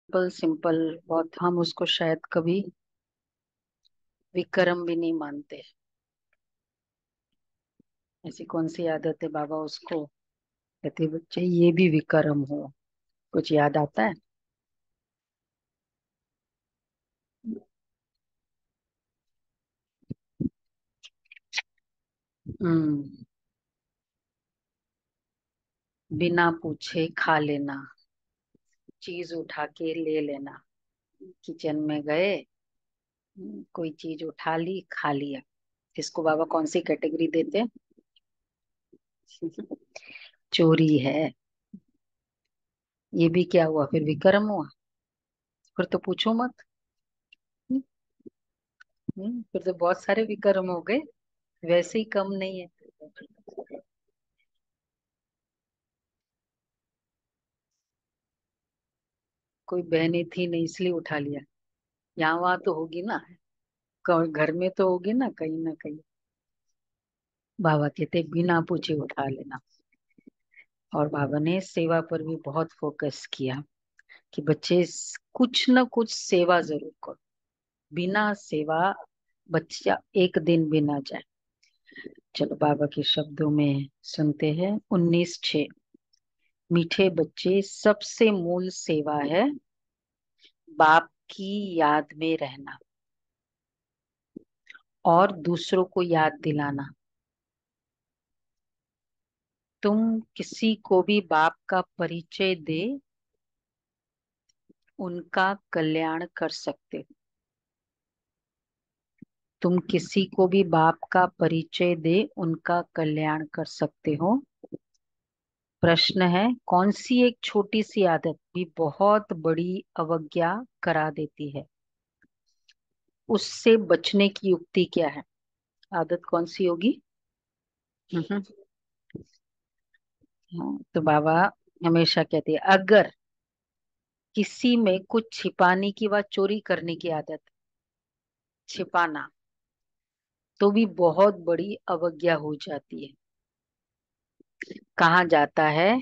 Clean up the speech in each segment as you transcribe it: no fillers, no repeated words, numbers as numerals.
Simple simple बहुत, हम उसको शायद कभी विक्रम भी नहीं मानते। ऐसी कौन सी आदत है बाबा उसको कहते बच्चे ये भी विक्रम हो? कुछ याद आता है? हम्म। बिना पूछे खा लेना, चीज उठा के ले लेना। किचन में गए, कोई चीज उठा ली खा लिया। इसको बाबा कौन सी कैटेगरी देते हैं? चोरी है। ये भी क्या हुआ फिर, विक्रम हुआ? फिर तो पूछो मत। फिर तो बहुत सारे विक्रम हो गए, वैसे ही कम नहीं है। कोई बहनें थी नहीं इसलिए उठा लिया। यहाँ वहां तो होगी ना, घर में तो होगी ना कहीं। बाबा कहते बिना पूछे उठा लेना। और बाबा ने सेवा पर भी बहुत फोकस किया कि बच्चे कुछ न कुछ सेवा जरूर करो। बिना सेवा बच्चा एक दिन भी ना जाए। चलो बाबा के शब्दों में सुनते हैं। 19/6। मीठे बच्चे, सबसे मूल सेवा है बाप की याद में रहना और दूसरों को याद दिलाना। तुम किसी को भी बाप का परिचय दे, उनका कल्याण कर सकते हो। तुम किसी को भी बाप का परिचय दे, उनका कल्याण कर सकते हो। प्रश्न है, कौन सी एक छोटी सी आदत भी बहुत बड़ी अवज्ञा करा देती है? उससे बचने की युक्ति क्या है? आदत कौन सी होगी? हम्म। हाँ, तो बाबा हमेशा कहते हैं अगर किसी में कुछ छिपाने की व चोरी करने की आदत, छिपाना, तो भी बहुत बड़ी अवज्ञा हो जाती है। कहा जाता है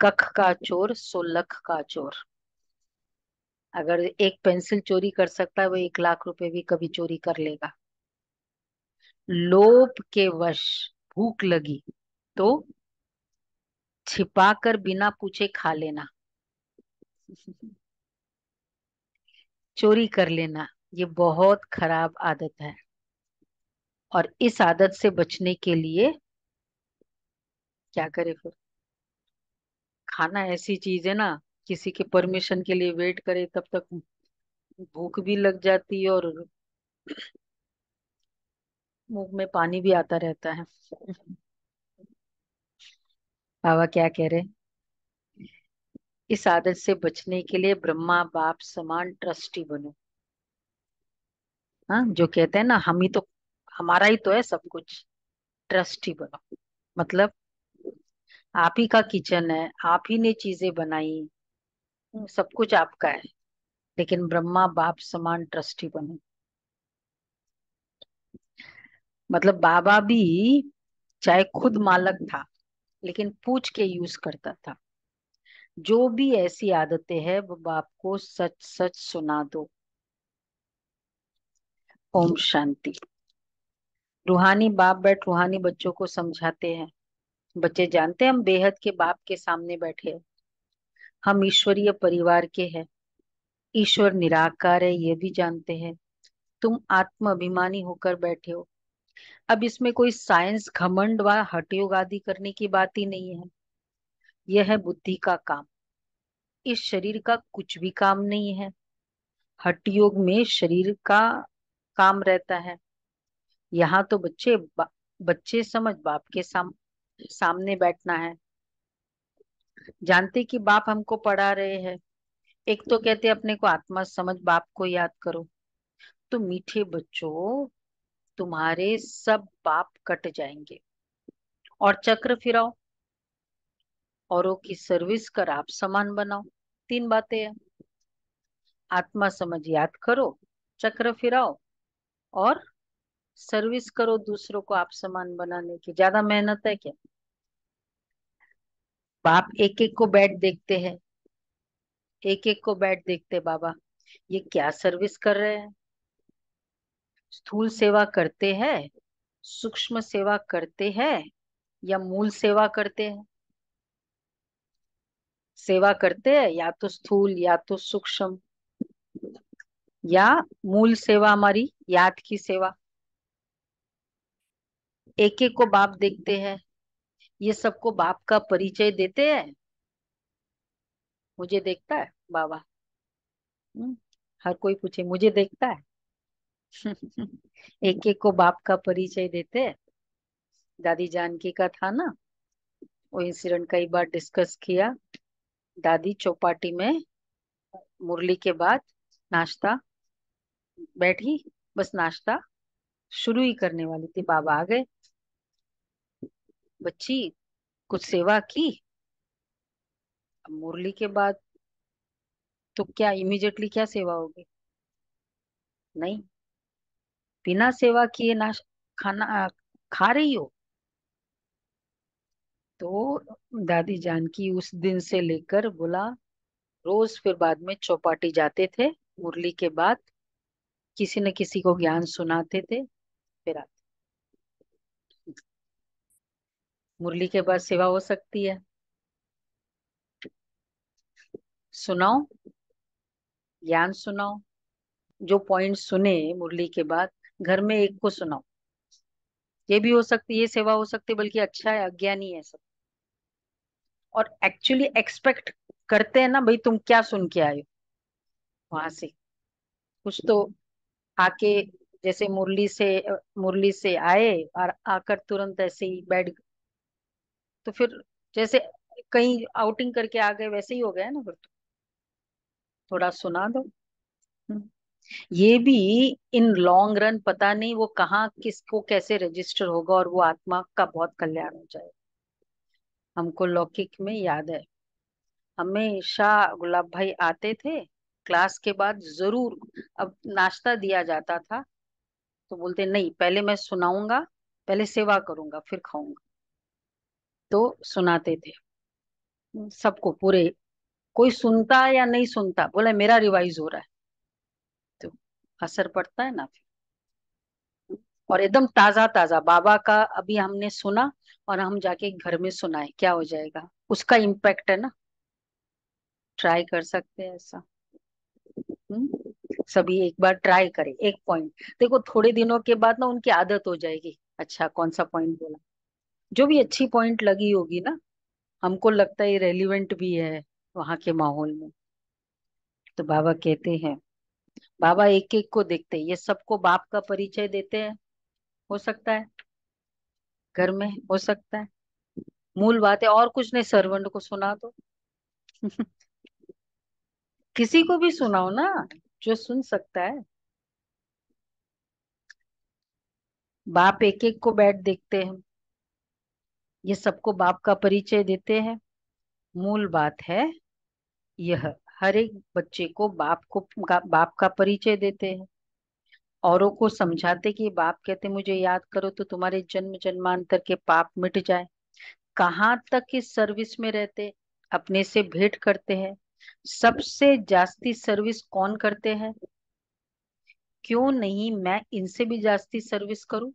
कख का चोर सो लख का चोर। अगर एक पेंसिल चोरी कर सकता है, वो 1 लाख रुपए भी कभी चोरी कर लेगा। लोभ के वश भूख लगी तो छिपा कर बिना पूछे खा लेना, चोरी कर लेना, ये बहुत खराब आदत है। और इस आदत से बचने के लिए क्या करे फिर? खाना ऐसी चीज है ना, किसी के परमिशन के लिए वेट करे तब तक भूख भी लग जाती है और मुंह में पानी भी आता रहता है। बाबा क्या कह रहे? इस आदत से बचने के लिए ब्रह्मा बाप समान ट्रस्टी बनो। हाँ, जो कहते हैं ना हम ही तो, हमारा ही तो है सब कुछ, ट्रस्टी बनो। मतलब आप ही का किचन है, आप ही ने चीजें बनाई, सब कुछ आपका है, लेकिन ब्रह्मा बाप समान ट्रस्टी बनो। मतलब बाबा भी चाहे खुद मालक था, लेकिन पूछ के यूज करता था। जो भी ऐसी आदतें हैं वो बाप को सच सच सुना दो। ओम शांति। रूहानी बाप बैठ रूहानी बच्चों को समझाते हैं। बच्चे जानते हैं हम बेहद के बाप के सामने बैठे हैं। हम ईश्वरीय परिवार के हैं। ईश्वर निराकार है ये भी जानते हैं। तुम आत्म अभिमानी होकर बैठे हो। अब इसमें कोई साइंस घमंड व हठयोग आदि करने की बात ही नहीं है। यह है बुद्धि का काम। इस शरीर का कुछ भी काम नहीं है। हठ योग में शरीर का काम रहता है। यहाँ तो बच्चे समझ बाप के सामने बैठना है। जानते कि बाप हमको पढ़ा रहे हैं। एक तो कहते अपने को आत्मा समझ बाप को याद करो। तो मीठे बच्चों, तुम्हारे सब पाप कट जाएंगे। और चक्र फिराओ, औरों की सर्विस कर आप समान बनाओ। 3 बातें हैं। आत्मा समझ याद करो, चक्र फिराओ, और सर्विस करो दूसरों को आप समान बनाने की। ज्यादा मेहनत है क्या? बाप एक एक को बैठ देखते हैं, एक एक को बैठ देखते बाबा, ये क्या सर्विस कर रहे हैं। स्थूल सेवा करते हैं, सूक्ष्म सेवा करते हैं, या मूल सेवा करते हैं। सेवा करते हैं या तो स्थूल या तो सूक्ष्म, या मूल सेवा हमारी याद की सेवा। एक एक को बाप देखते हैं, ये सबको बाप का परिचय देते हैं। मुझे देखता है बाबा? हम्म, हर कोई पूछे मुझे देखता है। एक एक को बाप का परिचय देते हैं। दादी जानकी का था ना, वो इंसिडेंट कई बार डिस्कस किया। दादी चौपाटी में मुरली के बाद नाश्ता बैठी, बस नाश्ता शुरू ही करने वाली थी, बाबा आ गए। बच्ची कुछ सेवा की? अब मुरली के बाद तो क्या इमीडिएटली क्या सेवा होगी? नहीं, बिना सेवा किए नाश खाना खा रही हो? तो दादी जानकी उस दिन से लेकर बोला, रोज फिर बाद में चौपाटी जाते थे मुरली के बाद, किसी न किसी को ज्ञान सुनाते थे, फिर आते। मुरली के बाद सेवा हो सकती है? सुनाओ, ज्ञान सुनाओ। जो पॉइंट सुने मुरली के बाद, घर में एक को सुनाओ। ये भी हो सकती है, ये सेवा हो सकती है, बल्कि अच्छा है, अज्ञानी है सब। और एक्चुअली एक्सपेक्ट करते हैं ना भाई, तुम क्या सुन के आए हो वहां से, कुछ तो आके, जैसे मुरली से आए और आकर तुरंत ऐसे ही बैठ गए, तो फिर जैसे कहीं आउटिंग करके आ गए वैसे ही हो गया ना फिर तो। थोड़ा सुना दो। हम्म। ये भी इन लॉन्ग रन पता नहीं वो कहाँ किसको कैसे रजिस्टर होगा, और वो आत्मा का बहुत कल्याण हो जाए। हमको लौकिक में याद है, हमेशा गुलाब भाई आते थे क्लास के बाद जरूर। अब नाश्ता दिया जाता था तो बोलते नहीं, पहले मैं सुनाऊंगा, पहले सेवा करूंगा फिर खाऊंगा। तो सुनाते थे सबको पूरे। कोई सुनता या नहीं सुनता, बोले मेरा रिवाइज हो रहा है, तो असर पड़ता है ना फिर। और एकदम ताजा ताजा बाबा का अभी हमने सुना, और हम जाके घर में सुनाए, क्या हो जाएगा, उसका इम्पैक्ट है ना। ट्राई कर सकते हैं ऐसा। सभी एक बार ट्राई करें एक पॉइंट। देखो थोड़े दिनों के बाद ना उनकी आदत हो जाएगी, अच्छा कौन सा पॉइंट बोला, जो भी अच्छी पॉइंट लगी होगी ना, हमको लगता है रेलिवेंट भी है वहां के माहौल में। तो बाबा कहते हैं, बाबा एक एक को देखते हैं, ये सबको बाप का परिचय देते हैं। हो सकता है घर में, हो सकता है। मूल बात है, और कुछ नहीं, सर्वेंट को सुना दो। किसी को भी सुनाओ ना, जो सुन सकता है। बाप एक एक को बैठ देखते हैं, ये सबको बाप का परिचय देते हैं। मूल बात है यह, हर एक बच्चे को बाप का परिचय देते हैं। औरों को समझाते कि बाप कहते मुझे याद करो तो तुम्हारे जन्म जन्मांतर के पाप मिट जाए। कहाँ तक इस सर्विस में रहते, अपने से भेंट करते हैं। सबसे जास्ती सर्विस कौन करते हैं? क्यों नहीं मैं इनसे भी जास्ती सर्विस करूं?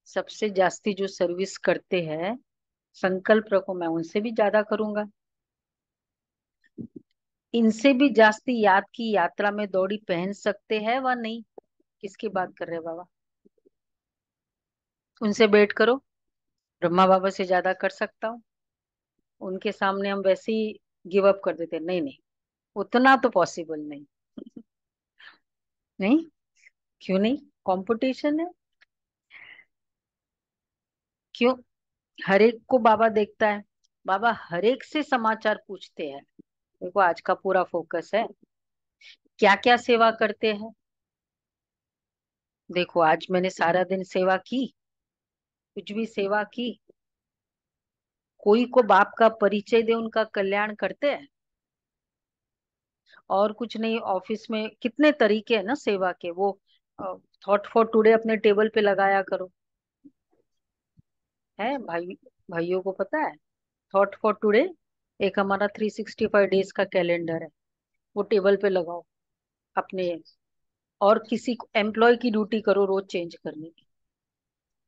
सबसे जास्ती जो सर्विस करते हैं, संकल्प रखो मैं उनसे भी ज्यादा करूंगा। इनसे भी जास्ती याद की यात्रा में दौड़ी पहन सकते हैं व नहीं? किसकी बात कर रहे हैं बाबा? उनसे भेंट करो, ब्रह्मा बाबा से ज्यादा कर सकता हूँ। उनके सामने हम वैसे ही गिव अप कर देते, नहीं नहीं, उतना तो पॉसिबल नहीं। नहीं, क्यों नहीं, कंपटीशन है। क्यों? हर एक को बाबा देखता है, बाबा हर एक से समाचार पूछते हैं। देखो आज का पूरा फोकस है, क्या क्या सेवा करते हैं। देखो आज मैंने सारा दिन सेवा की, कुछ भी सेवा की, कोई को बाप का परिचय दे उनका कल्याण करते हैं। और कुछ नहीं, ऑफिस में कितने तरीके हैं ना सेवा के, वो थॉट फॉर टुडे अपने टेबल पे लगाया करो। है भाई, भाइयों को पता है थॉट फॉर टुडे? एक हमारा 365 डेज का कैलेंडर है, वो टेबल पे लगाओ अपने, और किसी एम्प्लॉय की ड्यूटी करो रोज चेंज करने की,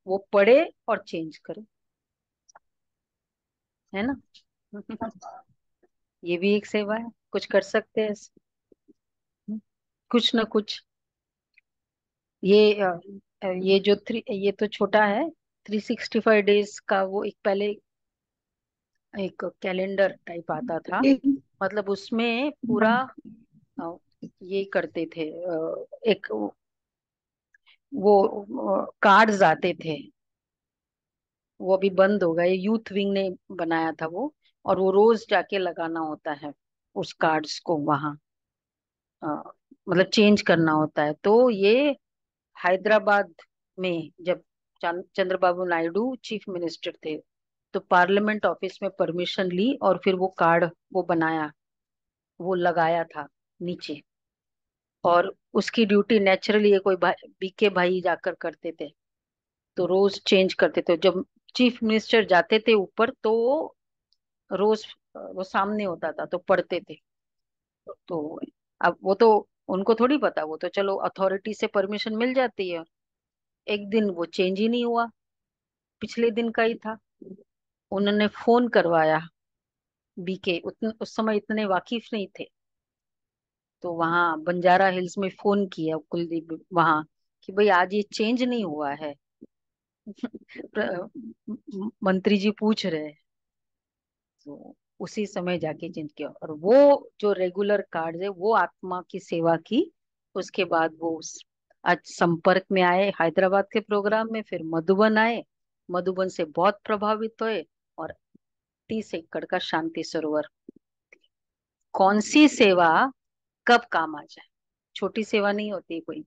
वो पढ़े और चेंज करे, है ना। ये भी एक सेवा है, कुछ कर सकते हैं इससे। कुछ ना कुछ। ये ये जो ये तो छोटा है, 365 डेज का वो एक पहले एक कैलेंडर टाइप आता था, मतलब उसमें पूरा अ, ये करते थे, एक वो कार्ड्स आते थे, वो अभी बंद हो गए, यूथ विंग ने बनाया था वो, और वो रोज जाके लगाना होता है उस कार्ड्स को वहां, अ, मतलब चेंज करना होता है। तो ये हैदराबाद में जब चंद्रबाबू नायडू चीफ मिनिस्टर थे, तो पार्लियामेंट ऑफिस में परमिशन ली और फिर वो कार्ड वो बनाया, वो लगाया था नीचे। और उसकी ड्यूटी नेचुरली ये कोई बीके भाई जाकर करते थे, तो रोज चेंज करते थे। जब चीफ मिनिस्टर जाते थे ऊपर, तो वो रोज वो सामने होता था तो पढ़ते थे। तो अब वो तो उनको थोड़ी पता, वो तो चलो अथॉरिटी से परमिशन मिल जाती है। एक दिन वो चेंज ही नहीं हुआ, पिछले दिन का ही था। उन्होंने फोन करवाया, बीके उस समय इतने वाकिफ नहीं थे, तो वहां बंजारा हिल्स में फोन किया कुलदीप वहां, कि भाई आज ये चेंज नहीं हुआ है। मंत्री जी पूछ रहे हैं। तो उसी समय जाके चेंज किया, और वो जो रेगुलर कार्ड है वो आत्मा की सेवा की। उसके बाद वो आज संपर्क में आए हैदराबाद के प्रोग्राम में, फिर मधुबन आए, मधुबन से बहुत प्रभावित हुए, और 30 एकड़ का शांति सरोवर। कौन सी सेवा कब काम आ जाए, छोटी सेवा नहीं होती है कोई,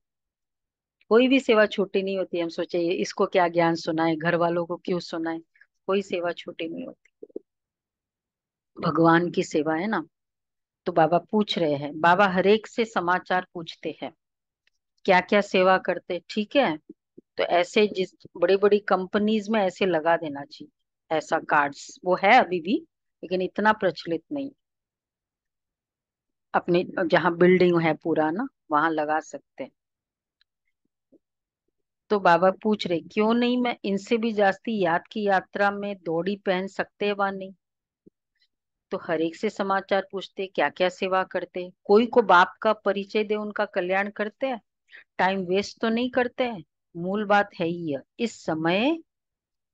कोई भी सेवा छोटी नहीं होती। हम सोचे इसको क्या ज्ञान सुनाए, घर वालों को क्यों सुनाए, कोई सेवा छोटी नहीं होती, भगवान की सेवा है ना। तो बाबा पूछ रहे हैं, बाबा हरेक से समाचार पूछते हैं, क्या क्या सेवा करते, ठीक है। तो ऐसे जिस बड़ी बड़ी कंपनीज में ऐसे लगा देना चाहिए, ऐसा कार्ड्स वो है अभी भी, लेकिन इतना प्रचलित नहीं। अपने जहाँ बिल्डिंग है पूरा ना, वहां लगा सकते हैं। तो बाबा पूछ रहे क्यों नहीं, मैं इनसे भी जास्ती याद की यात्रा में दौड़ी पहन सकते व नहीं। तो हर एक से समाचार पूछते, क्या क्या सेवा करते, कोई को बाप का परिचय दे उनका कल्याण करते हैं, टाइम वेस्ट तो नहीं करते हैं। मूल बात है ही यह, इस समय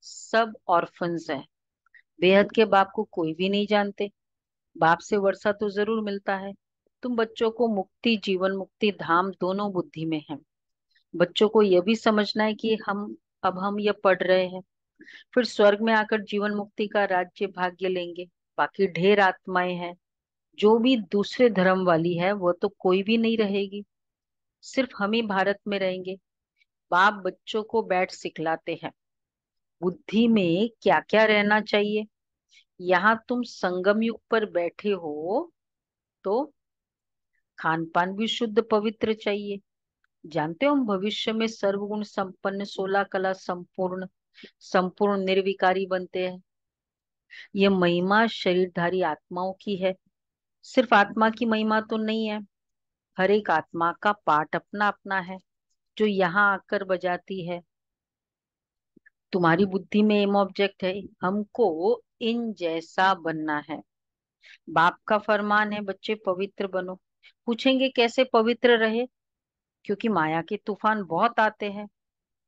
सब ऑर्फन्स हैं, बेहद के बाप को कोई भी नहीं जानते। बाप से वर्षा तो जरूर मिलता है। तुम बच्चों को मुक्ति, जीवन मुक्ति धाम दोनों बुद्धि में है। बच्चों को यह भी समझना है कि हम ये पढ़ रहे हैं, फिर स्वर्ग में आकर जीवन मुक्ति का राज्य भाग्य लेंगे। बाकी ढेर आत्माएं हैं जो भी दूसरे धर्म वाली है, वो तो कोई भी नहीं रहेगी, सिर्फ हम ही भारत में रहेंगे। बाप बच्चों को बैठ सिखलाते हैं बुद्धि में क्या क्या रहना चाहिए। यहाँ तुम संगम युग पर बैठे हो, तो खान पान भी शुद्ध पवित्र चाहिए। जानते हो हम भविष्य में सर्वगुण संपन्न, 16 कला संपूर्ण, संपूर्ण निर्विकारी बनते हैं। ये महिमा शरीरधारी आत्माओं की है, सिर्फ आत्मा की महिमा तो नहीं है। हर एक आत्मा का पार्ट अपना अपना है, जो यहाँ आकर बजाती है। तुम्हारी बुद्धि में एम ऑब्जेक्ट है, हमको इन जैसा बनना है। बाप का फरमान है, बच्चे पवित्र बनो। पूछेंगे कैसे पवित्र रहे, क्योंकि माया के तूफान बहुत आते हैं,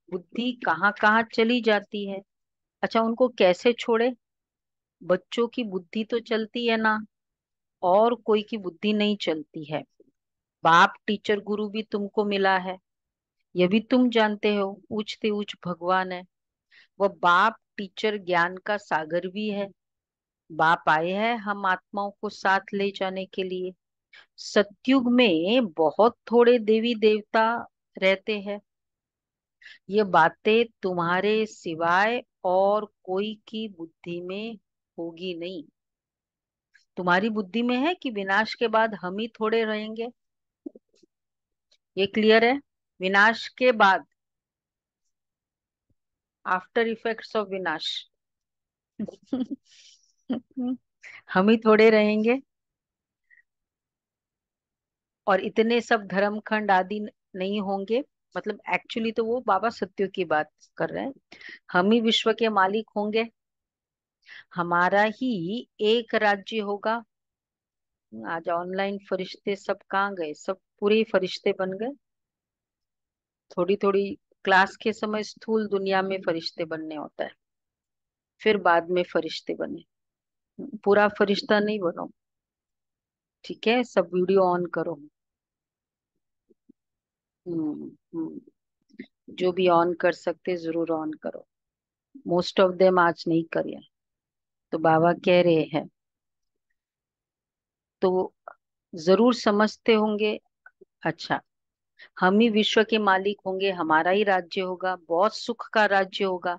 बुद्धि कहाँ कहाँ चली जाती है। अच्छा, उनको कैसे छोड़े। बच्चों की बुद्धि तो चलती है ना, और कोई की बुद्धि नहीं चलती है। बाप टीचर गुरु भी तुमको मिला है, यह भी तुम जानते हो, ऊंचते ऊंच भगवान है। वह बाप टीचर ज्ञान का सागर भी है। बाप आए हैं हम आत्माओं को साथ ले जाने के लिए। सतयुग में बहुत थोड़े देवी देवता रहते हैं, ये बातें तुम्हारे सिवाय और कोई की बुद्धि में होगी नहीं। तुम्हारी बुद्धि में है कि विनाश के बाद हम ही थोड़े रहेंगे, ये क्लियर है। विनाश के बाद, आफ्टर इफेक्ट्स ऑफ विनाश। हम ही थोड़े रहेंगे। और इतने सब धर्मखंड आदि नहीं होंगे। मतलब एक्चुअली तो वो बाबा सत्य की बात कर रहे हैं। हम ही विश्व के मालिक होंगे। हमारा ही एक राज्य होगा। आज ऑनलाइन फरिश्ते सब कहाँ गए? सब पूरे ही फरिश्ते बन गए। थोड़ी थोड़ी क्लास के समय स्थूल दुनिया में फरिश्ते बनने होता है, फिर बाद में फरिश्ते बने। पूरा फरिश्ता नहीं बनो। ठीक है, सब वीडियो ऑन करो। हम्म। जो भी ऑन कर सकते जरूर ऑन करो। मोस्ट ऑफ देम आज नहीं करे। तो बाबा कह रहे हैं, तो जरूर समझते होंगे। अच्छा, हम ही विश्व के मालिक होंगे, हमारा ही राज्य होगा, बहुत सुख का राज्य होगा।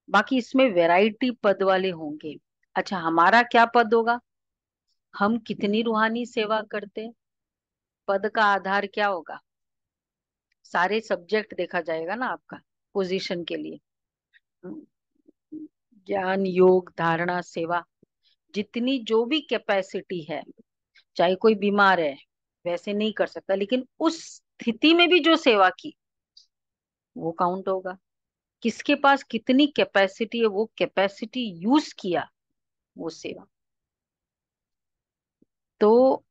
बाकी इसमें वैरायटी पद वाले होंगे। अच्छा, हमारा क्या पद होगा? हम कितनी रूहानी सेवा करते हैं। पद का आधार क्या होगा? सारे सब्जेक्ट देखा जाएगा ना आपका, पोजीशन के लिए। ज्ञान, योग, धारणा, सेवा, जितनी जो भी कैपेसिटी है। चाहे कोई बीमार है, वैसे नहीं कर सकता, लेकिन उस स्थिति में भी जो सेवा की, वो काउंट होगा। किसके पास कितनी कैपेसिटी है, वो कैपेसिटी यूज किया, वो सेवा। तो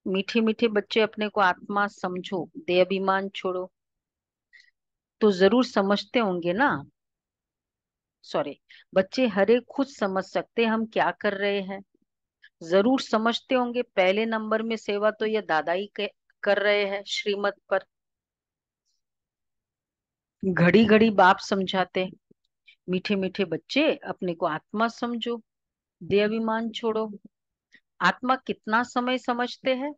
मीठे मीठे बच्चे, अपने को आत्मा समझो, देह अभिमान छोड़ो। तो जरूर समझते होंगे ना। सॉरी, बच्चे हरे खुद समझ सकते हैं हम क्या कर रहे हैं। जरूर समझते होंगे, पहले नंबर में सेवा तो ये दादा ही कर रहे हैं श्रीमत पर। घड़ी घड़ी बाप समझाते, मीठे मीठे बच्चे अपने को आत्मा समझो, देह अभिमान छोड़ो। आत्मा कितना समय समझते हैं?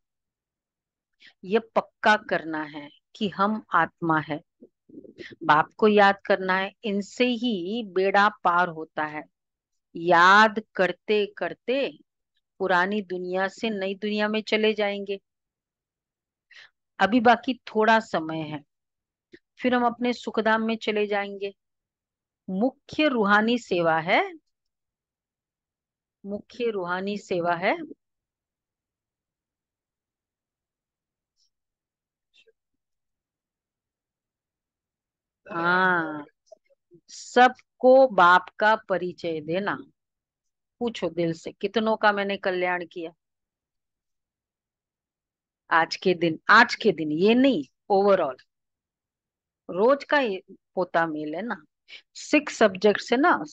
ये पक्का करना है कि हम आत्मा है। बाप को याद करना है, इनसे ही बेड़ा पार होता है। याद करते करते पुरानी दुनिया से नई दुनिया में चले जाएंगे। अभी बाकी थोड़ा समय है, फिर हम अपने सुखधाम में चले जाएंगे। मुख्य रूहानी सेवा है। मुख्य रूहानी सेवा है। हाँ, सबको बाप का परिचय देना। पूछो दिल से, कितनों का मैंने कल्याण किया आज के दिन? आज के दिन ये नहीं, ओवरऑल रोज का ये होता मेल है ना। 6 सब्जेक्ट से ना,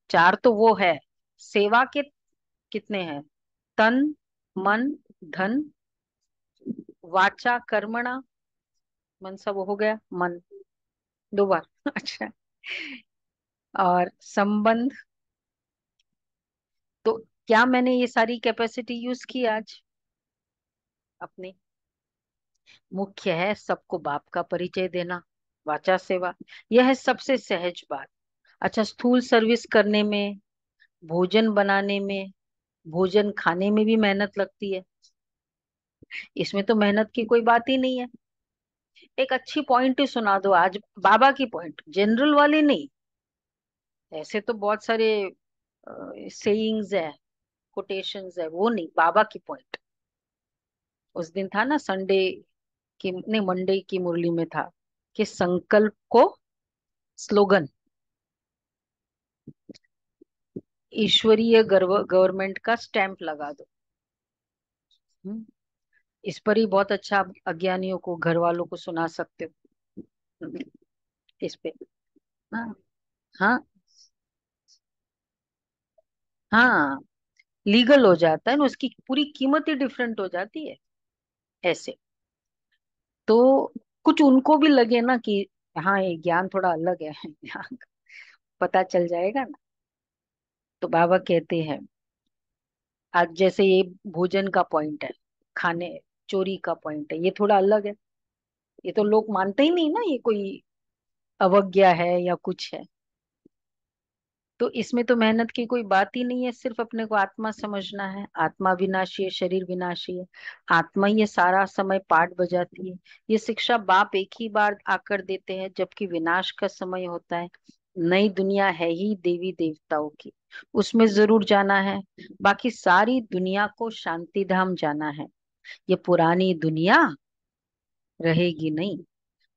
4 तो वो है सेवा के। कितने हैं? तन, मन, धन, वाचा कर्मणा। मन सब हो गया, मन 2 बार। अच्छा, और संबंध। तो क्या मैंने ये सारी कैपेसिटी यूज की आज अपनी? मुख्य है सबको बाप का परिचय देना, वाचा सेवा। यह है सबसे सहज बात। अच्छा, स्थूल सर्विस करने में, भोजन बनाने में, भोजन खाने में भी मेहनत लगती है। इसमें तो मेहनत की कोई बात ही नहीं है। एक अच्छी पॉइंट ही सुना दो आज, बाबा की पॉइंट, जनरल वाली नहीं। ऐसे तो बहुत सारे सेइंग्स है, कोटेशंस है, वो नहीं, बाबा की पॉइंट। उस दिन था ना संडे की नहीं, मंडे की मुरली में था कि संकल्प को स्लोगन, ईश्वरीय गवर्नमेंट का स्टैंप लगा दो। हम्म, इस पर ही बहुत अच्छा आप अज्ञानियों को, घर वालों को सुना सकते हो। हम्म, इस पे। हाँ। हाँ। हाँ, लीगल हो जाता है ना, उसकी पूरी कीमत ही डिफरेंट हो जाती है। ऐसे तो कुछ उनको भी लगे ना कि हाँ, ये ज्ञान थोड़ा अलग है। यहाँ पता चल जाएगा ना। तो बाबा कहते हैं, आज जैसे ये भोजन का पॉइंट है, खाने चोरी का पॉइंट है, ये थोड़ा अलग है। ये तो लोग मानते ही नहीं ना, ये कोई अवज्ञा है या कुछ है। तो इसमें तो मेहनत की कोई बात ही नहीं है, सिर्फ अपने को आत्मा समझना है। आत्मा विनाशी है, शरीर विनाशी है। आत्मा ही ये सारा समय पाठ बजाती है। ये शिक्षा बाप एक ही बार आकर देते हैं, जबकि विनाश का समय होता है। नई दुनिया है ही देवी देवताओं की, उसमें जरूर जाना है। बाकी सारी दुनिया को शांति धाम जाना है। ये पुरानी दुनिया रहेगी नहीं।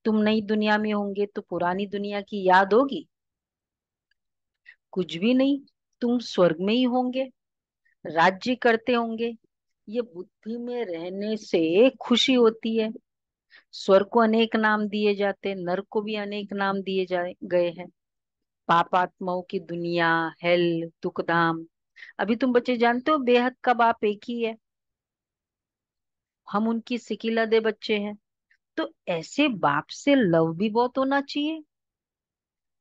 तुम नई दुनिया में होंगे तो पुरानी दुनिया की याद होगी? कुछ भी नहीं। तुम स्वर्ग में ही होंगे, राज्य करते होंगे। ये बुद्धि में रहने से खुशी होती है। स्वर्ग को अनेक नाम दिए जाते, नरक को भी अनेक नाम दिए जा गए हैं। पापात्माओं की दुनिया, हेल, दुखधाम। अभी तुम बच्चे जानते हो बेहद का बाप एक ही है। हम उनकी सिकिलदे बच्चे हैं। तो ऐसे बाप से लव भी बहुत होना चाहिए।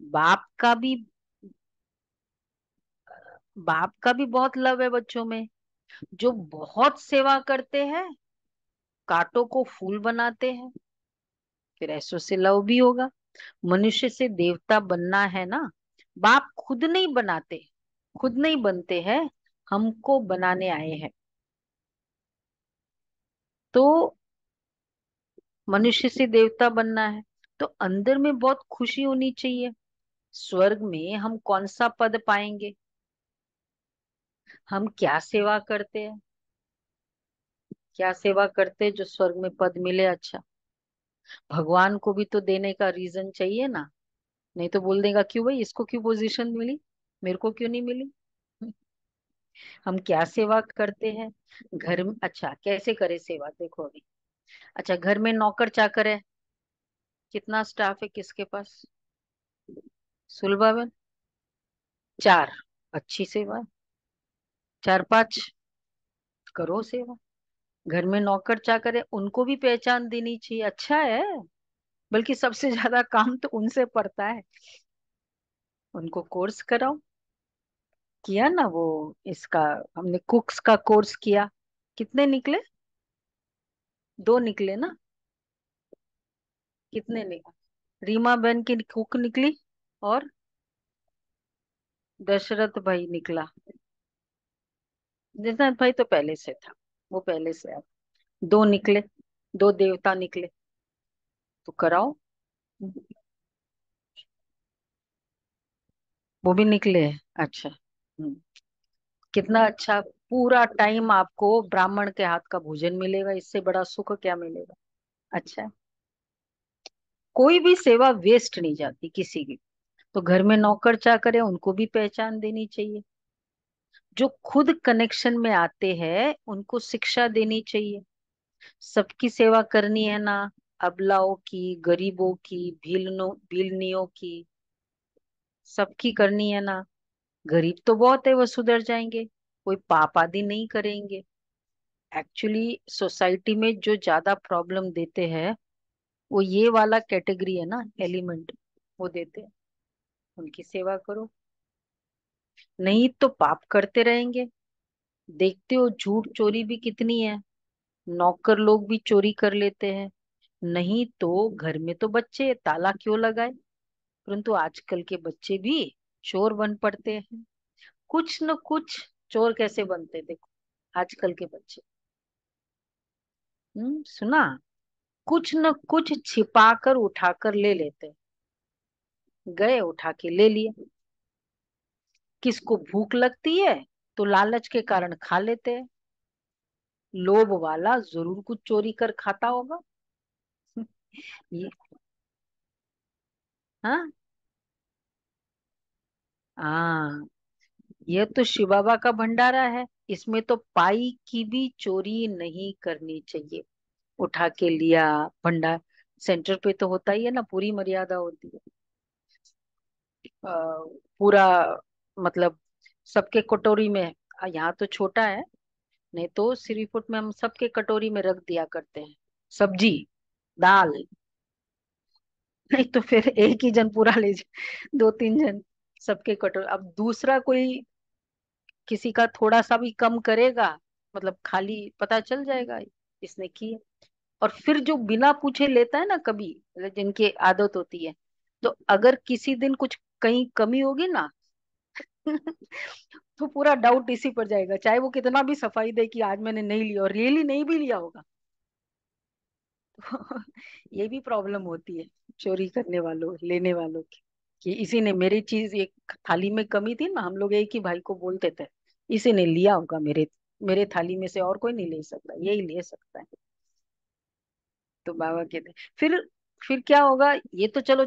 बाप का भी बाप का भी बहुत लव है बच्चों में। जो बहुत सेवा करते हैं, कांटों को फूल बनाते हैं, फिर ऐसों से लव भी होगा। मनुष्य से देवता बनना है ना, बाप खुद नहीं बनाते, खुद नहीं बनते हैं, हमको बनाने आए हैं। तो मनुष्य से देवता बनना है तो अंदर में बहुत खुशी होनी चाहिए। स्वर्ग में हम कौन सा पद पाएंगे? हम क्या सेवा करते हैं? क्या सेवा करते हैं जो स्वर्ग में पद मिले? अच्छा, भगवान को भी तो देने का रीजन चाहिए ना। नहीं तो बोल देगा क्यों भाई, इसको क्यों पोजीशन मिली, मेरे को क्यों नहीं मिली? हम क्या सेवा करते हैं? घर में, अच्छा कैसे करे सेवा देखो अभी। अच्छा, घर में नौकर चाकर है, कितना स्टाफ है किसके पास? सुलभा बहन, चार, अच्छी सेवा है। चार पांच, करो सेवा। घर में नौकर चाकर है, उनको भी पहचान देनी चाहिए, अच्छा है। बल्कि सबसे ज्यादा काम तो उनसे पड़ता है। उनको कोर्स कराओ। किया ना वो, इसका, हमने कुक्स का कोर्स किया। कितने निकले? दो निकले ना? कितने निकले? रीमा बहन की कुक निकली, और दशरथ भाई निकला। दशरथ भाई तो पहले से था, वो पहले से आया। दो निकले, दो देवता निकले, तो कराओ। वो भी निकले हैं, अच्छा। कितना अच्छा। पूरा टाइम आपको ब्राह्मण के हाथ का भोजन मिलेगा, इससे बड़ा सुख क्या मिलेगा? अच्छा, कोई भी सेवा वेस्ट नहीं जाती किसी की। तो घर में नौकर चाकर है, उनको भी पहचान देनी चाहिए। जो खुद कनेक्शन में आते हैं उनको शिक्षा देनी चाहिए। सबकी सेवा करनी है ना, अबलाओं की, गरीबों की, भीलनियों की, सबकी करनी है ना। गरीब तो बहुत है, वो सुधर जाएंगे, कोई पाप आदि नहीं करेंगे। एक्चुअली सोसाइटी में जो ज्यादा प्रॉब्लम देते हैं वो ये वाला कैटेगरी है ना, एलिमेंट, वो देते हैं। उनकी सेवा करो, नहीं तो पाप करते रहेंगे। देखते हो झूठ चोरी भी कितनी है, नौकर लोग भी चोरी कर लेते हैं। नहीं तो घर में तो बच्चे ताला क्यों लगाए? परंतु आजकल के बच्चे भी चोर बन पड़ते हैं। कुछ न कुछ चोर कैसे बनते हैं, देखो आजकल के बच्चे। सुना, कुछ न कुछ छिपा कर उठा कर ले लेते हैं। गए उठा के ले लिए। किसको भूख लगती है तो लालच के कारण खा लेते हैं। लोभ वाला जरूर कुछ चोरी कर खाता होगा। ये, हाँ, हाँ, ये तो शिव बाबा का भंडारा है। इसमें तो पाई की भी चोरी नहीं करनी चाहिए। उठा के लिया, भंडार सेंटर पे तो होता ही है ना, पूरी मर्यादा होती है। पूरा, मतलब सबके कटोरी में। यहाँ तो छोटा है, नहीं तो श्री फुट में हम सबके कटोरी में रख दिया करते हैं। सब्जी, दाल। नहीं तो फिर एक ही जन पूरा ले जाए, दो तीन जन सबके कटोरी। अब दूसरा कोई किसी का थोड़ा सा भी कम करेगा, मतलब खाली पता चल जाएगा इसने की है। और फिर जो बिना पूछे लेता है ना कभी, मतलब जिनकी आदत होती है, तो अगर किसी दिन कुछ कहीं कमी होगी ना तो पूरा डाउट इसी पर जाएगा, चाहे वो कितना भी सफाई दे कि आज मैंने नहीं लिया, और रियली नहीं भी लिया होगा। ये भी प्रॉब्लम होती है चोरी करने वालों, लेने वालों की। कि इसी ने मेरी चीज, एक थाली में कमी थी ना, हम लोग एक ही भाई को बोलते थे, इसी ने लिया होगा मेरे मेरे थाली में से, और कोई नहीं ले सकता, यही ले सकता है। तो बाबा कहते फिर क्या होगा, ये तो चलो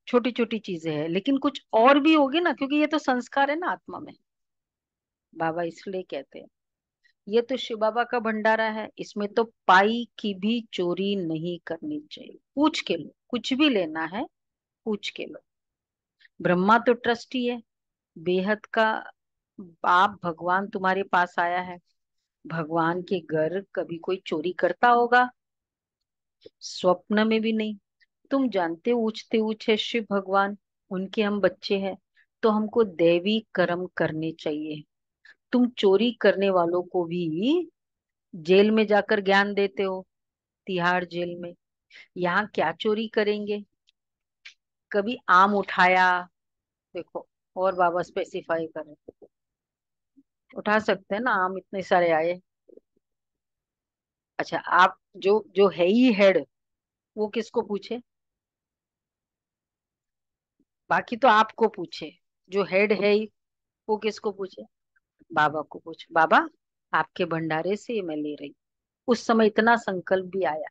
छोटी छोटी चीजें हैं, लेकिन कुछ और भी होगी ना, क्योंकि ये तो संस्कार है ना आत्मा में। बाबा इसलिए कहते हैं, ये तो शिव बाबा का भंडारा है, इसमें तो पाई की भी चोरी नहीं करनी चाहिए, पूछ के लो, कुछ भी लेना है पूछ के लो। ब्रह्मा तो ट्रस्टी है, बेहद का बाप भगवान तुम्हारे पास आया है, भगवान के घर कभी कोई चोरी करता होगा? स्वप्न में भी नहीं। तुम जानते हो ऊंचते ऊंचे शिव भगवान, उनके हम बच्चे हैं, तो हमको दैवी कर्म करने चाहिए। तुम चोरी करने वालों को भी जेल में जाकर ज्ञान देते हो, तिहाड़ जेल में। यहाँ क्या चोरी करेंगे? कभी आम उठाया? देखो, और बाबा स्पेसिफाई करें, उठा सकते हैं ना, आम इतने सारे आए। अच्छा, आप जो जो है ही हेड, वो किसको पूछे? बाकी तो आपको पूछे, जो हेड है ही, वो किसको पूछे? बाबा को पूछ, बाबा आपके भंडारे से ये मैं ले रही। उस समय इतना संकल्प भी आया।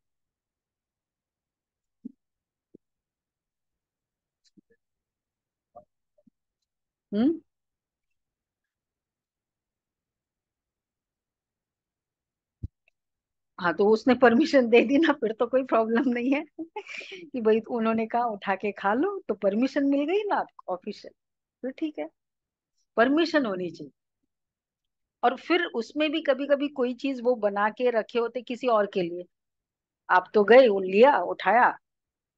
हम्म। हाँ, तो उसने परमिशन दे दी ना, फिर तो कोई प्रॉब्लम नहीं है कि भाई उन्होंने कहा उठा के खा लो, तो परमिशन मिल गई ना आपको ऑफिशियल, तो ठीक है, परमिशन होनी चाहिए। और फिर उसमें भी कभी कभी कोई चीज वो बना के रखे होते किसी और के लिए, आप तो गए, लिया उठाया,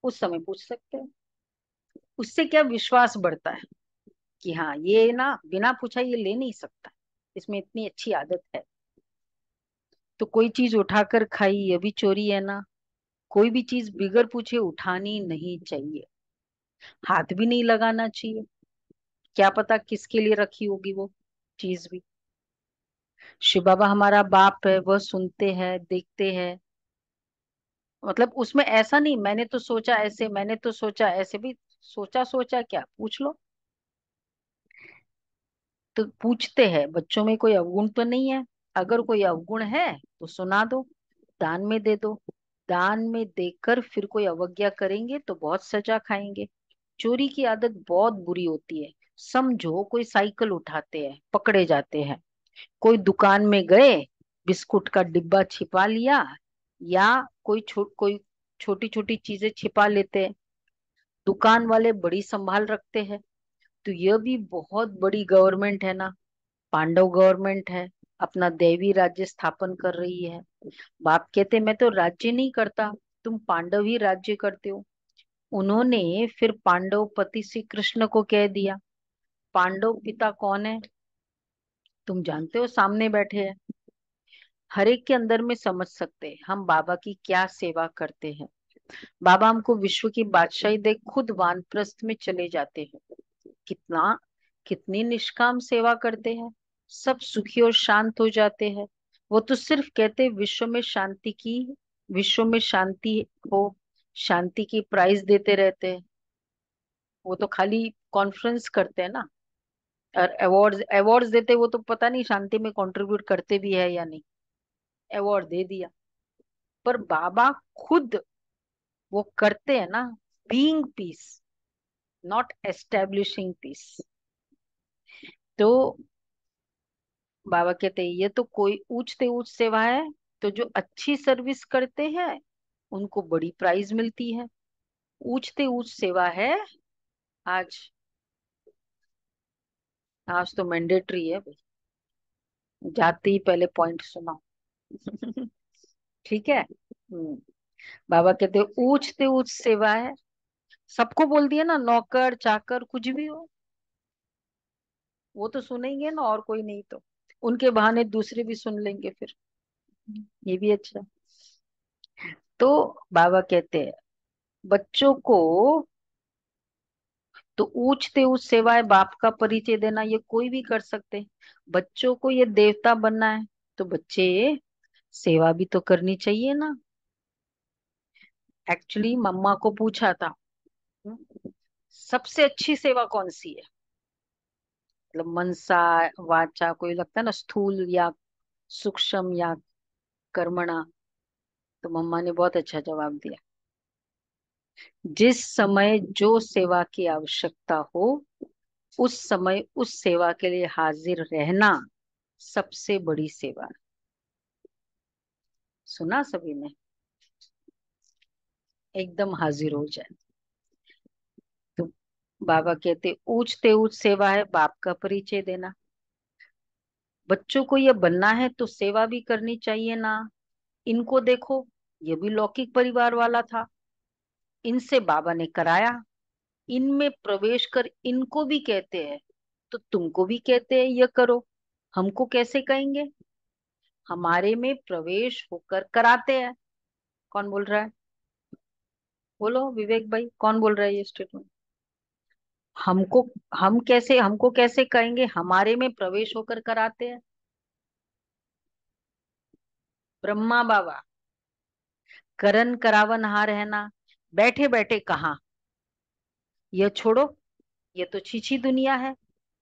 उस समय पूछ सकते हैं। उससे क्या विश्वास बढ़ता है कि हाँ, ये ना बिना पूछा ये ले नहीं सकता, इसमें इतनी अच्छी आदत है। तो कोई चीज उठाकर खाई, ये भी चोरी है ना। कोई भी चीज बिगर पूछे उठानी नहीं चाहिए, हाथ भी नहीं लगाना चाहिए। क्या पता किसके लिए रखी होगी वो चीज भी। शिव बाबा हमारा बाप है, वह सुनते हैं देखते हैं। मतलब उसमें ऐसा नहीं, मैंने तो सोचा ऐसे, मैंने तो सोचा ऐसे भी, सोचा सोचा क्या, पूछ लो। तो पूछते हैं, बच्चों में कोई अवगुण तो नहीं है? अगर कोई अवगुण है तो सुना दो, दान में दे दो। दान में देकर फिर कोई अवज्ञा करेंगे तो बहुत सजा खाएंगे। चोरी की आदत बहुत बुरी होती है। समझो कोई साइकिल उठाते हैं, पकड़े जाते हैं। कोई दुकान में गए, बिस्कुट का डिब्बा छिपा लिया, या कोई छोटी छोटी चीजें छिपा लेते हैं, दुकान वाले बड़ी संभाल रखते हैं। तो यह भी बहुत बड़ी गवर्नमेंट है ना, पांडव गवर्नमेंट है, अपना दैवी राज्य स्थापन कर रही है। बाप कहते मैं तो राज्य नहीं करता, तुम पांडव ही राज्य करते हो। उन्होंने फिर पांडव पति श्री कृष्ण को कह दिया। पांडव पिता कौन है? तुम जानते हो, सामने बैठे हैं। हर एक के अंदर में समझ सकते हैं हम बाबा की क्या सेवा करते हैं। बाबा हमको विश्व की बादशाही दे खुद वानप्रस्थ में चले जाते हैं। कितना कितनी निष्काम सेवा करते हैं, सब सुखी और शांत हो जाते हैं। वो तो सिर्फ कहते हैं विश्व में शांति हो, शांति की प्राइज देते रहते हैं। वो तो खाली कॉन्फ्रेंस करते हैं ना, और अवार्ड्स अवार्ड्स देते, वो तो पता नहीं शांति में कंट्रीब्यूट करते भी है या नहीं। अवार्ड दे दिया, पर बाबा खुद वो करते हैं ना, being peace, not establishing peace. तो बाबा कहते हैं ये तो कोई ऊंचते ऊंच सेवा है, तो जो अच्छी सर्विस करते हैं उनको बड़ी प्राइज मिलती है। ऊंचते ऊंच सेवा है। आज आज तो मैंडेटरी है भाई, जाते ही पहले पॉइंट सुनाओ ठीक है। बाबा कहते हैं ऊंचते ऊंच सेवा है। सबको बोल दिया ना, नौकर चाकर कुछ भी हो, वो तो सुनेंगे ना, और कोई नहीं तो उनके बहाने दूसरे भी सुन लेंगे फिर। ये भी अच्छा। तो बाबा कहते हैं बच्चों को, तो ऊंचते ऊंच सेवाएं बाप का परिचय देना ये कोई भी कर सकते हैं। बच्चों को ये देवता बनना है, तो बच्चे सेवा भी तो करनी चाहिए ना। एक्चुअली मम्मा को पूछा था, सबसे अच्छी सेवा कौन सी है? मतलब मनसा, वाचा, कोई लगता है ना, स्थूल या सूक्ष्म या कर्मणा। तो मम्मा ने बहुत अच्छा जवाब दिया, जिस समय जो सेवा की आवश्यकता हो उस समय उस सेवा के लिए हाजिर रहना सबसे बड़ी सेवा है। सुना सभी ने? एकदम हाजिर हो जाए। तो बाबा कहते ऊंचते ऊंच सेवा है बाप का परिचय देना। बच्चों को ये बनना है तो सेवा भी करनी चाहिए ना। इनको देखो, ये भी लौकिक परिवार वाला था, इनसे बाबा ने कराया, इनमें प्रवेश कर इनको भी कहते हैं, तो तुमको भी कहते हैं ये करो, हमको कैसे कहेंगे? हमारे में प्रवेश होकर कराते हैं। कौन बोल रहा है? बोलो विवेक भाई, कौन बोल रहा है ये स्टेटमेंट? हमको, हमको कैसे कहेंगे? हमारे में प्रवेश होकर कराते हैं। ब्रह्मा बाबा। करन करावन हार है ना। बैठे बैठे कहा, ये छोड़ो, ये तो छीछी दुनिया है,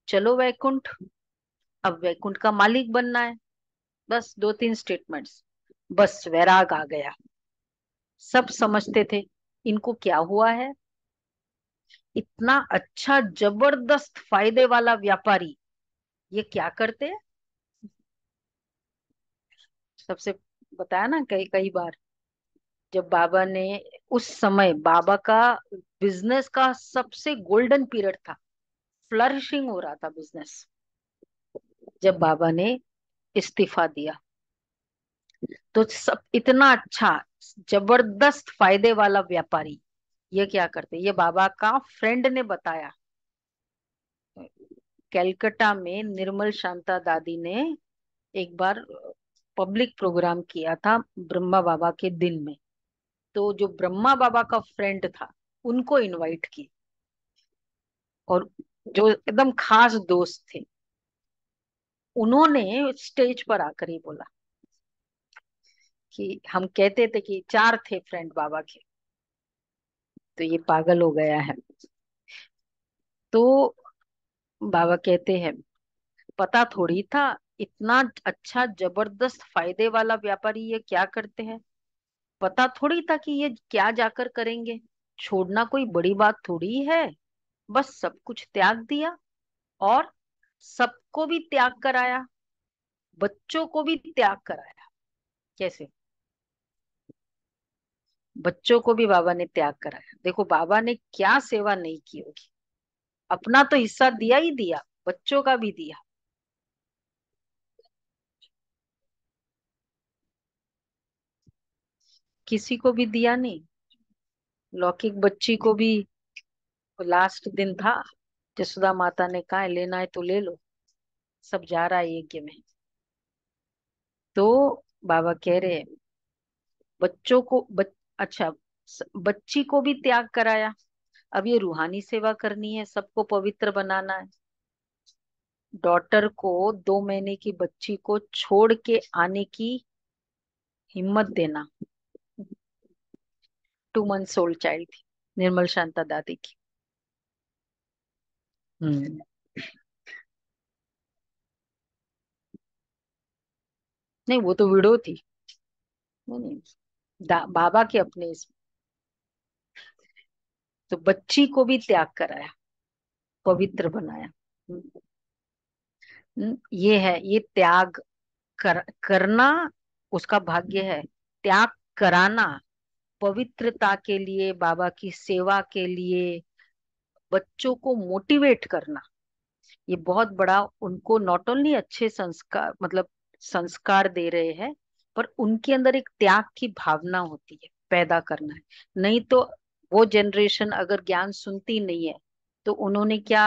चलो वैकुंठ। अब वैकुंठ का मालिक बनना है। बस दो तीन स्टेटमेंट्स, बस वैराग आ गया। सब समझते थे इनको क्या हुआ है। इतना अच्छा जबरदस्त फायदे वाला व्यापारी ये क्या करते हैं? सबसे बताया ना कई कई बार, जब बाबा ने, उस समय बाबा का बिजनेस का सबसे गोल्डन पीरियड था, फ्लरिशिंग हो रहा था बिजनेस, जब बाबा ने इस्तीफा दिया। तो सब इतना अच्छा जबरदस्त फायदे वाला व्यापारी ये क्या करते, ये बाबा का फ्रेंड ने बताया। कैलकाटा में निर्मल शांता दादी ने एक बार पब्लिक प्रोग्राम किया था ब्रह्मा बाबा के दिन में। तो जो ब्रह्मा बाबा का फ्रेंड था उनको इनवाइट की, और जो एकदम खास दोस्त थे उन्होंने स्टेज पर आकर ही बोला कि हम कहते थे कि चार थे फ्रेंड बाबा के, तो ये पागल हो गया है। तो बाबा कहते हैं पता थोड़ी था, इतना अच्छा जबरदस्त फायदे वाला व्यापारी ये क्या करते हैं। पता थोड़ी था कि ये क्या जाकर करेंगे। छोड़ना कोई बड़ी बात थोड़ी है। बस सब कुछ त्याग दिया, और सबको भी त्याग कराया, बच्चों को भी त्याग कराया। कैसे? बच्चों को भी बाबा ने त्याग कराया। देखो बाबा ने क्या सेवा नहीं की होगी। अपना तो हिस्सा दिया ही दिया, बच्चों का भी दिया। किसी को भी दिया नहीं। लौकिक बच्ची को भी लास्ट दिन था, जसोदा माता ने कहा लेना है तो ले लो, सब जा रहा है यज्ञ में। तो बाबा कह रहे हैं बच्चों को अच्छा, बच्ची को भी त्याग कराया। अब ये रूहानी सेवा करनी है, सबको पवित्र बनाना है। डॉटर को 2 महीने की बच्ची को छोड़ के आने की हिम्मत देना। 2 मंथ्स ओल्ड चाइल्ड थी निर्मल शांता दादी की। हम्म। नहीं वो तो विडो थी। नहीं नहीं, बाबा के अपने तो बच्ची को भी त्याग कराया, पवित्र बनाया। ये है, ये त्याग करना उसका भाग्य है। त्याग कराना पवित्रता के लिए, बाबा की सेवा के लिए, बच्चों को मोटिवेट करना, ये बहुत बड़ा, उनको नॉट ओनली अच्छे संस्कार, मतलब संस्कार दे रहे हैं, पर उनके अंदर एक त्याग की भावना होती है, पैदा करना है। नहीं तो वो जनरेशन अगर ज्ञान सुनती नहीं है तो उन्होंने क्या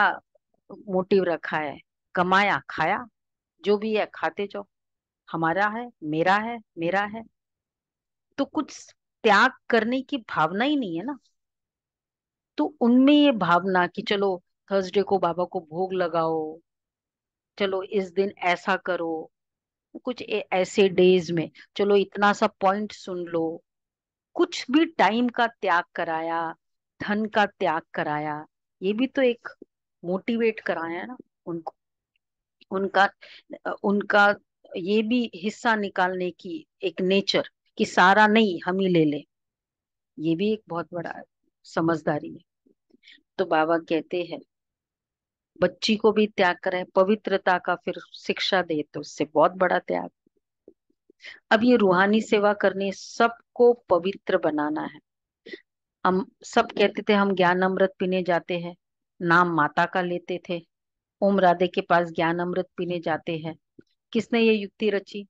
मोटिव रखा है? कमाया खाया, जो भी है खाते जाओ, हमारा है, मेरा है, मेरा है। तो कुछ त्याग करने की भावना ही नहीं है ना। तो उनमें ये भावना कि चलो थर्सडे को बाबा को भोग लगाओ, चलो इस दिन ऐसा करो, कुछ ऐसे डेज में चलो इतना सा पॉइंट सुन लो, कुछ भी टाइम का त्याग कराया, धन का त्याग कराया। ये भी तो एक मोटिवेट कराया है ना उनको, उनका उनका ये भी हिस्सा निकालने की एक नेचर, कि सारा नहीं हम ही ले ले, ये भी एक बहुत बड़ा समझदारी है। तो बाबा कहते हैं बच्ची को भी त्याग करें, पवित्रता का फिर शिक्षा दे, तो उससे बहुत बड़ा त्याग। अब ये रूहानी सेवा करनी, सबको पवित्र बनाना है। हम सब कहते थे हम ज्ञान अमृत पीने जाते हैं, नाम माता का लेते थे, ओम राधे के पास ज्ञान अमृत पीने जाते हैं। किसने ये युक्ति रची?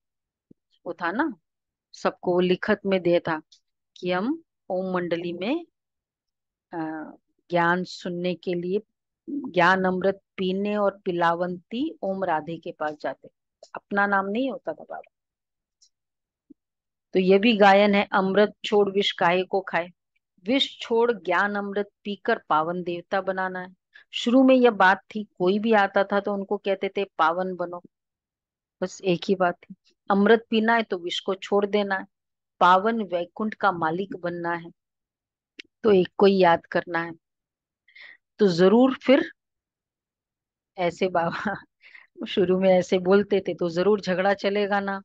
वो था ना, सबको वो लिखत में दिया था कि हम ओम मंडली में अ, ज्ञान सुनने के लिए, ज्ञान अमृत पीने और पिलावंती ओम राधे के पास जाते। अपना नाम नहीं होता था बाबा। तो ये भी गायन है, अमृत छोड़ विष काहे को खाए। विष छोड़ ज्ञान अमृत पीकर पावन देवता बनाना है। शुरू में यह बात थी, कोई भी आता था तो उनको कहते थे पावन बनो, बस एक ही बात थी। अमृत पीना है तो विष को छोड़ देना है, पावन वैकुंठ का मालिक बनना है, तो एक को ही याद करना है। तो जरूर फिर ऐसे बाबा शुरू में ऐसे बोलते थे तो जरूर झगड़ा चलेगा ना।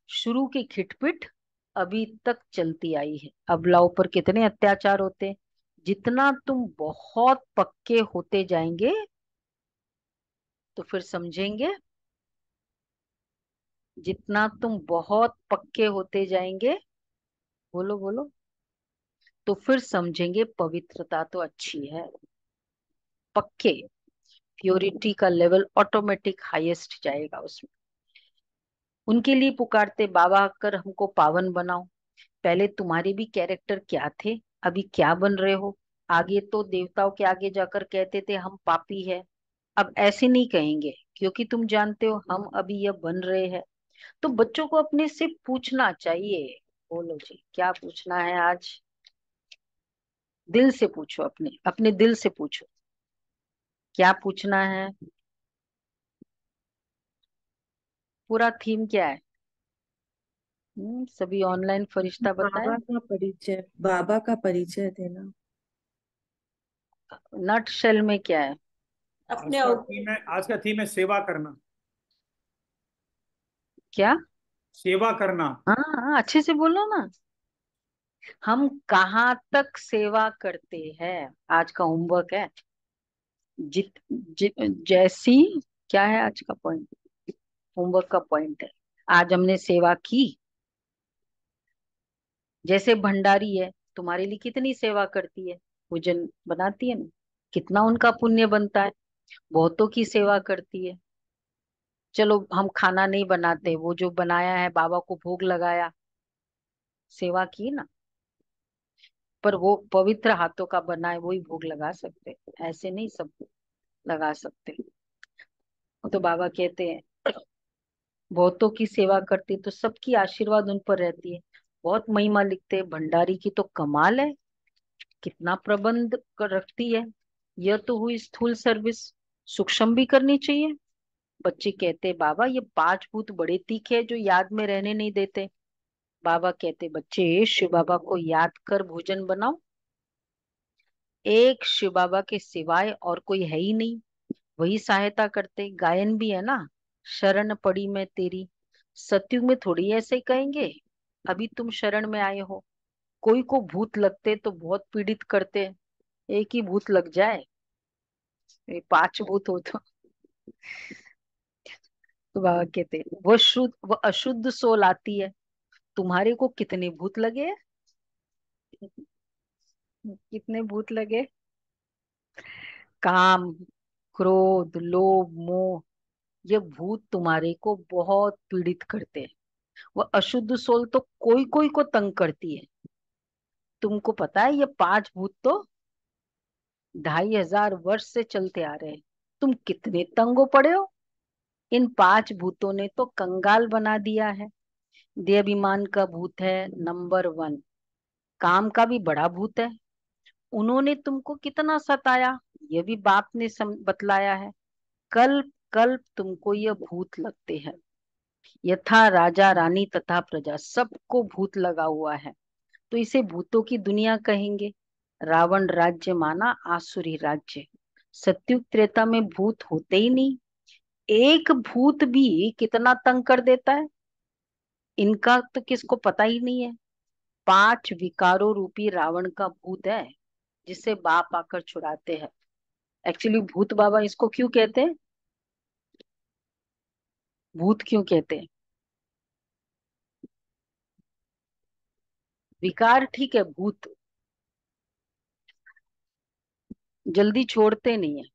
शुरू की खिटपिट अभी तक चलती आई है। अबलाओं पर कितने अत्याचार होते। जितना तुम बहुत पक्के होते जाएंगे तो फिर समझेंगे, जितना तुम बहुत पक्के होते जाएंगे, बोलो बोलो, तो फिर समझेंगे पवित्रता तो अच्छी है। पक्के, प्योरिटी का लेवल ऑटोमेटिक हाईएस्ट जाएगा उसमें। उनके लिए पुकारते बाबा कर हमको पावन बनाओ। पहले तुम्हारे भी कैरेक्टर क्या थे, अभी क्या बन रहे हो? आगे तो देवताओं के आगे जाकर कहते थे हम पापी है, अब ऐसे नहीं कहेंगे, क्योंकि तुम जानते हो हम अभी यह बन रहे हैं। तो बच्चों को अपने से पूछना चाहिए। बोलो जी, क्या पूछना है आज? दिल से पूछो, अपने अपने दिल से पूछो, क्या पूछना है? पूरा थीम क्या है? सभी ऑनलाइन फरिश्ता बताए। बाबा का परिचय देना। नट शेल में क्या है? अपने आप। आज का थीम है सेवा करना। क्या? सेवा करना। हाँ हाँ, अच्छे से बोलो ना। हम कहाँ तक सेवा करते हैं, आज का होमवर्क है। जैसी, क्या है आज का पॉइंट? होमवर्क का पॉइंट है, आज हमने सेवा की। जैसे भंडारी है, तुम्हारे लिए कितनी सेवा करती है, भोजन बनाती है ना, कितना उनका पुण्य बनता है। बहुतों की सेवा करती है। चलो हम खाना नहीं बनाते, वो जो बनाया है बाबा को भोग लगाया, सेवा की ना। पर वो पवित्र हाथों का बना है, वही भोग लगा सकते, ऐसे नहीं सब लगा सकते। तो बाबा कहते हैं बहुतों की सेवा करती तो सबकी आशीर्वाद उन पर रहती है। बहुत महिमा लिखते हैं, भंडारी की तो कमाल है, कितना प्रबंध कर रखती है। यह तो हुई स्थूल सर्विस, सूक्ष्म भी करनी चाहिए। बच्चे कहते बाबा ये पांच भूत बड़े तीखे हैं जो याद में रहने नहीं देते। बाबा कहते बच्चे शिव बाबा को याद कर भोजन बनाओ, एक शिव बाबा के सिवाय और कोई है ही नहीं, वही सहायता करते। गायन भी है ना, शरण पड़ी मैं तेरी। सतयुग में थोड़ी ऐसे ही कहेंगे, अभी तुम शरण में आए हो। कोई को भूत लगते तो बहुत पीड़ित करते, एक ही भूत लग जाए, ये पांच भूत हो तो बाबा कहते वो शुद्ध वो अशुद्ध सोल आती है, तुम्हारे को कितने भूत लगे हैं? कितने भूत लगे? काम, क्रोध, लोभ, मोह, ये भूत तुम्हारे को बहुत पीड़ित करते हैं। वो अशुद्ध सोल तो कोई कोई को तंग करती है। तुमको पता है ये पांच भूत तो 2500 वर्ष से चलते आ रहे हैं, तुम कितने तंगो पड़े हो। इन पांच भूतों ने तो कंगाल बना दिया है। देहाभिमान का भूत है नंबर 1, काम का भी बड़ा भूत है, उन्होंने तुमको कितना सताया, ये भी बाप ने बतलाया है। कल्प कल्प तुमको ये भूत लगते हैं, यथा राजा रानी तथा प्रजा सबको भूत लगा हुआ है, तो इसे भूतों की दुनिया कहेंगे। रावण राज्य माना आसुरी राज्य। सत्युग त्रेता में भूत होते ही नहीं। एक भूत भी कितना तंग कर देता है, इनका तो किसको पता ही नहीं है। 5 विकारों रूपी रावण का भूत है, जिसे बाप आकर छुड़ाते हैं। एक्चुअली भूत बाबा इसको क्यों कहते हैं, भूत क्यों कहते हैं? विकार ठीक है, भूत जल्दी छोड़ते नहीं है।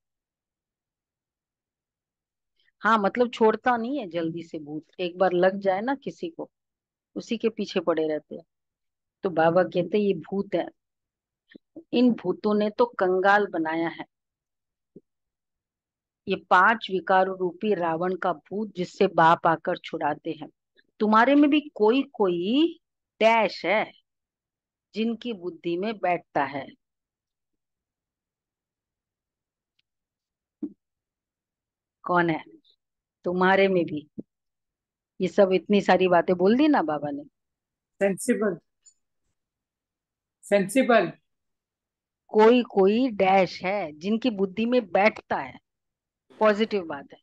हाँ मतलब छोड़ता नहीं है जल्दी से भूत, एक बार लग जाए ना किसी को, उसी के पीछे पड़े रहते हैं। तो बाबा कहते हैं ये भूत है, इन भूतों ने तो कंगाल बनाया है। ये 5 विकार रूपी रावण का भूत, जिससे बाप आकर छुड़ाते हैं। तुम्हारे में भी कोई कोई डैश है, जिनकी बुद्धि में बैठता है। कौन है तुम्हारे में भी? ये सब इतनी सारी बातें बोल दी ना बाबा ने। सेंसिबल, सेंसिबल, कोई कोई डैश है जिनकी बुद्धि में बैठता है, पॉजिटिव बात है।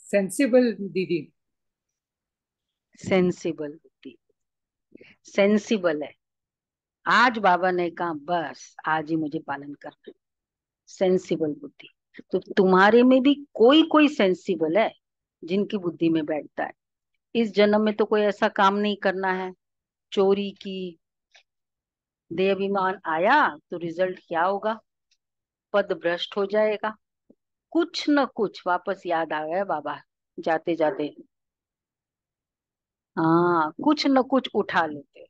सेंसिबल दीदी। सेंसिबल बुद्धि, सेंसिबल है। आज बाबा ने कहा बस आज ही मुझे पालन करना है। सेंसिबल बुद्धि। तो तुम्हारे में भी कोई कोई सेंसिबल है, जिनकी बुद्धि में बैठता है। इस जन्म में तो कोई ऐसा काम नहीं करना है, चोरी की, देहाभिमान आया तो रिजल्ट क्या होगा? पद भ्रष्ट हो जाएगा। कुछ न कुछ वापस याद आ गया बाबा जाते जाते। हाँ कुछ न कुछ उठा लेते।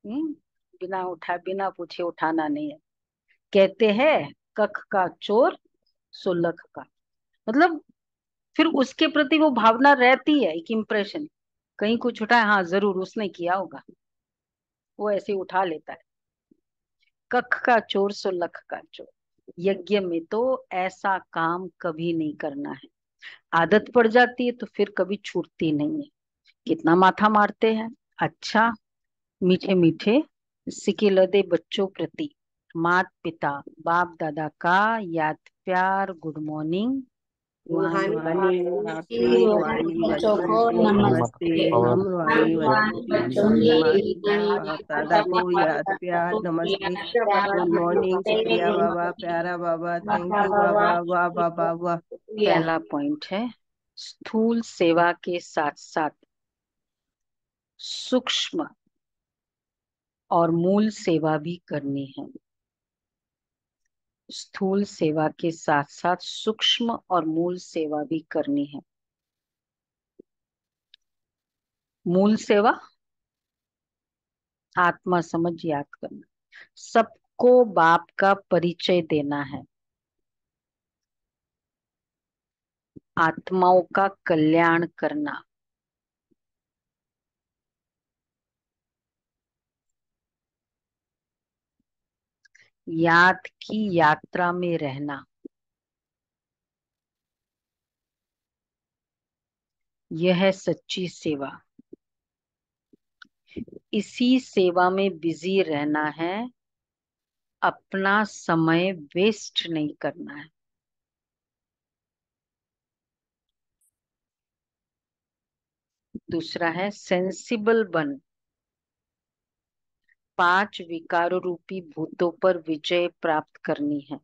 हम्म, बिना उठा बिना पूछे उठाना नहीं है। कहते हैं कख का चोर सो लख का। मतलब फिर उसके प्रति वो भावना रहती है, एक इम्प्रेशन। कहीं कुछ उठाए, हाँ जरूर उसने किया होगा, वो ऐसे उठा लेता है। कख का चोर सो लख का चोर। यज्ञ में तो ऐसा काम कभी नहीं करना है। आदत पड़ जाती है तो फिर कभी छूटती नहीं है। कितना माथा मारते हैं। अच्छा, मीठे मीठे सिकिलदे बच्चों प्रति मात पिता बाप दादा का याद प्यार गुड मॉर्निंग। रूहानी रूहानी की रूहानी बच्चों बच्चों को को नमस्ते। नमस्ते। हम रूहानी रूहानी बच्चों बच्चों की माँ की पिता बाप दादा को याद प्यार नमस्ते। गुड मॉर्निंग, शुक्रिया बाबा, प्यारा बाबा, थैंक यू बाबा, वाह बाबा वाह। पहला पॉइंट है, स्थूल सेवा के साथ साथ सूक्ष्म और मूल सेवा भी करनी है। स्थूल सेवा के साथ साथ सूक्ष्म और मूल सेवा भी करनी है। मूल सेवा आत्मा समझ याद करना, सबको बाप का परिचय देना है, आत्माओं का कल्याण करना, याद की यात्रा में रहना। यह है सच्ची सेवा। इसी सेवा में बिजी रहना है, अपना समय वेस्ट नहीं करना है। दूसरा है सेंसिबल बन, 5 विकारों रूपी भूतों पर विजय प्राप्त करनी है।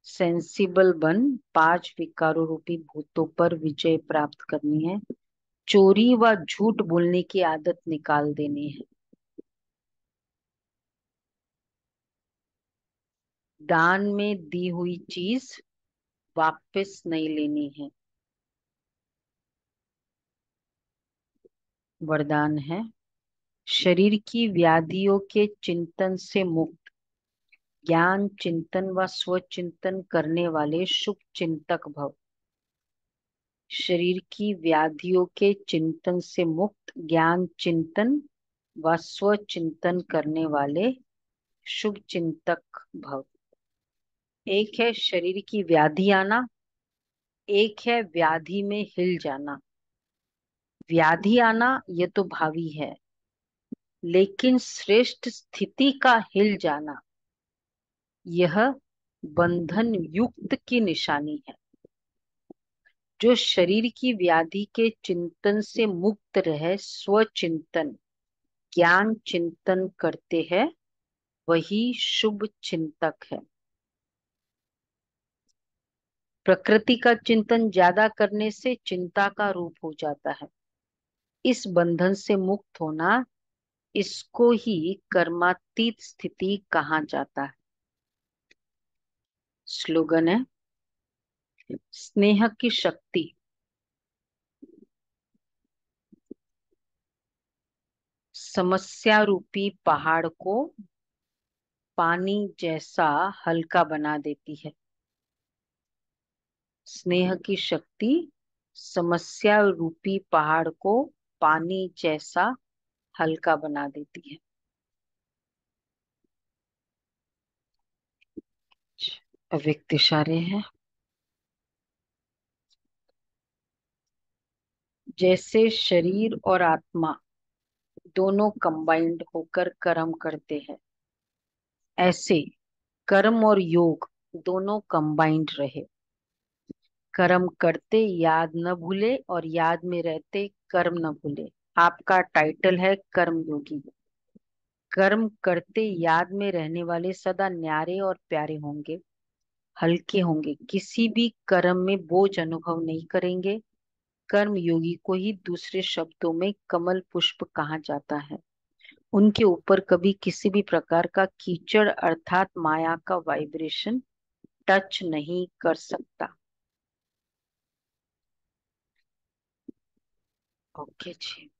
सेंसिबल बन, 5 विकारों रूपी भूतों पर विजय प्राप्त करनी है। चोरी व झूठ बोलने की आदत निकाल देनी है। दान में दी हुई चीज वापस नहीं लेनी है। वरदान है, शरीर की व्याधियों के चिंतन से मुक्त, ज्ञान चिंतन व स्वचिंतन करने वाले शुभ चिंतक भव। शरीर की व्याधियों के चिंतन से मुक्त, ज्ञान चिंतन व स्वचिंतन करने वाले शुभ चिंतक भव। एक है शरीर की व्याधि आना, एक है व्याधि में हिल जाना। व्याधि आना ये तो भावी है, लेकिन श्रेष्ठ स्थिति का हिल जाना यह बंधन युक्त की निशानी है। जो शरीर की व्याधि के चिंतन से मुक्त रह स्वचिंतन ज्ञान चिंतन करते हैं, वही शुभ चिंतक है। प्रकृति का चिंतन ज्यादा करने से चिंता का रूप हो जाता है। इस बंधन से मुक्त होना, इसको ही कर्मातीत स्थिति कहा जाता है। स्लोगन है, स्नेह की शक्ति समस्या रूपी पहाड़ को पानी जैसा हल्का बना देती है। स्नेह की शक्ति समस्या रूपी पहाड़ को पानी जैसा हल्का बना देती है। अव्यक्त इशारे हैं। जैसे शरीर और आत्मा दोनों कंबाइंड होकर कर्म करते हैं, ऐसे कर्म और योग दोनों कंबाइंड रहे। कर्म करते याद न भूले और याद में रहते कर्म न भूले। आपका टाइटल है कर्म योगी। कर्म करते याद में रहने वाले सदा न्यारे और प्यारे होंगे, हल्के होंगे, किसी भी कर्म में बोझ अनुभव नहीं करेंगे। कर्म योगी को ही दूसरे शब्दों में कमल पुष्प कहा जाता है। उनके ऊपर कभी किसी भी प्रकार का कीचड़ अर्थात माया का वाइब्रेशन टच नहीं कर सकता। ओके जी।